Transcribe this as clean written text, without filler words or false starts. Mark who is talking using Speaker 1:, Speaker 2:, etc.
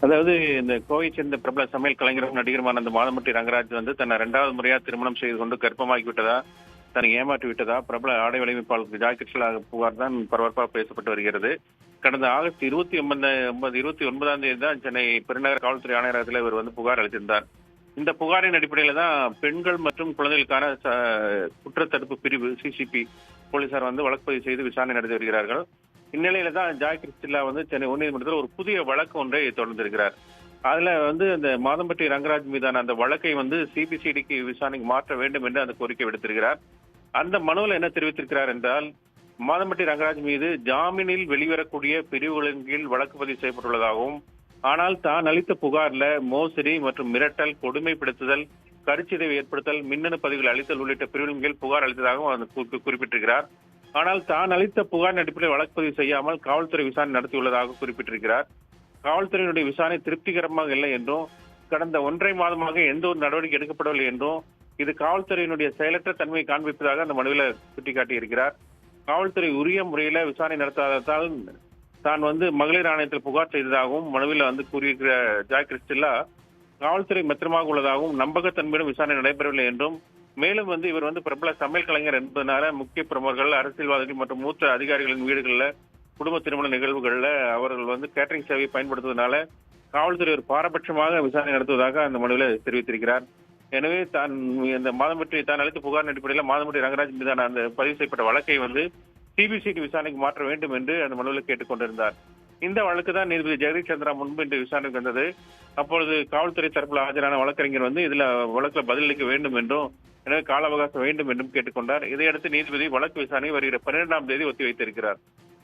Speaker 1: அதாவது இந்த கோவையை சேர்ந்த பிரபல சமையல் கலைஞரும் நடிகருமான அந்த மாதம்பட்டி ரங்கராஜ் வந்து தன்னை 2வது முறையா திருமணம் செய்து கொண்டு கர்ப்பமாகி விட்டதா, தன்னை ஏமாற்றி விட்டதா பிரபல ஆடை வடிவமைப்பாளர் ஜாய் கிருஷ்ணா புகார் தான் பரபரப்பாக பேசப்பட்டு வருகிறது. கடந்த ஆகஸ்ட் 29ஆம் தேதி தான் சென்னை பெருநகர காவல்துறை ஆணையரகத்தில் இவர் வந்து புகார் அளித்திருந்தார். இந்த புகாரின் அடிப்படையில தான் பெண்கள் மற்றும் குழந்தைகளுக்கான குற்றத்தடுப்பு பிரிவு சிசிபி போலீசார் வந்து வழக்கு பதிவு செய்து விசாரணை நடத்தி வருகிறார்கள். இந்நிலையில தான் ஜாய் கிறிஸ்டில்லா வந்து சென்னை உயர்நீதிமன்றத்தில் ஒரு புதிய வழக்கு ஒன்றை தொடர்ந்திருக்கிறார். அதுல வந்து அந்த மாதம்பட்டி ரங்கராஜ் மீதான அந்த வழக்கை வந்து சிபிசிடிக்கு விசாரணைக்கு மாற்ற வேண்டும் என்று அந்த கோரிக்கை விடுத்திருக்கிறார். அந்த மனுவில் என்ன தெரிவித்திருக்கிறார் என்றால், மாதம்பட்டி ரங்கராஜ் மீது ஜாமீனில் வெளிவரக்கூடிய பிரிவுகளின் கீழ் வழக்கு பதிவு செய்யப்பட்டுள்ளதாகவும், ஆனால் தான் அளித்த புகார்ல மோசடி மற்றும் மிரட்டல், கொடுமைப்படுத்துதல், கருச்சிதைவு ஏற்படுத்தல், மின்னணு பதிவுகள் அளித்தல் உள்ளிட்ட பிரிவுகளின் கீழ் புகார் அளித்ததாகவும் குறிப்பிட்டிருக்கிறார். ஆனால் தான் அளித்த புகாரின் அடிப்படையில் வழக்கு பதிவு செய்யாமல் காவல்துறை விசாரணை நடத்தியுள்ளதாக குறிப்பிட்டிருக்கிறார். காவல்துறையினுடைய விசாரணை திருப்திகரமாக இல்லை என்றும், கடந்த 1.5 மாதமாக எந்த ஒரு நடவடிக்கை எடுக்கப்படவில்லை என்றும், இது காவல்துறையினுடைய செயலற்ற தன்மையை காண்பிப்பதாக அந்த மனுவில் சுட்டிக்காட்டியிருக்கிறார். காவல்துறை உரிய முறையில விசாரணை நடத்தாததால் தான் வந்து மகளிர் ஆணையத்தில் புகார் செய்ததாகவும் மனுவில் வந்து கூறியிருக்கிற ஜாய் கிறிஸ்டில்லா, காவல்துறை மெத்தனமாக உள்ளதாகவும், நம்பகத்தன்மையுடன் விசாரணை நடைபெறவில்லை என்றும், மேலும் வந்து இவர் வந்து பிரபல சமையல் கலைஞர் என்பதனால முக்கிய பிரமுகர்கள், அரசியல்வாதிகள் மற்றும் மூத்த அதிகாரிகளின் வீடுகளில் குடும்ப திருமண நிகழ்வுகளில் அவர்கள் வந்து கேட்டரிங் சேவையை பயன்படுத்துவதனால காவல்துறை ஒரு பாரபட்சமாக விசாரணை நடத்துவதாக அந்த மனுவில் தெரிவித்திருக்கிறார். எனவே தான் இந்த மாதம்பட்டி தான் அளித்த புகாரின் அடிப்படையில் மாதம்பட்டி ரங்கராஜ் மீதான அந்த பதிவு செய்யப்பட்ட வழக்கை வந்து சிபிசிடி விசாரணைக்கு மாற்ற வேண்டும் என்று அந்த மனுவில் கேட்டுக் கொண்டிருந்தார். இந்த வழக்கு தான் நீதிபதி ஜெகதீஷ் சந்திரா முன்பு இன்று விசாரணைக்கு வந்தது. அப்பொழுது காவல்துறை தரப்பில் ஆஜரான வழக்கறிஞர் வந்து இதுல வழக்குல பதிலளிக்க வேண்டும் என்றும், எனவே கால அவகாசம் வேண்டும் என்றும் கேட்டுக்கொண்டார். இதையடுத்து நீதிபதி வழக்கு விசாரணை வருகிற 12ஆம் தேதி ஒத்திவைத்திருக்கிறார்.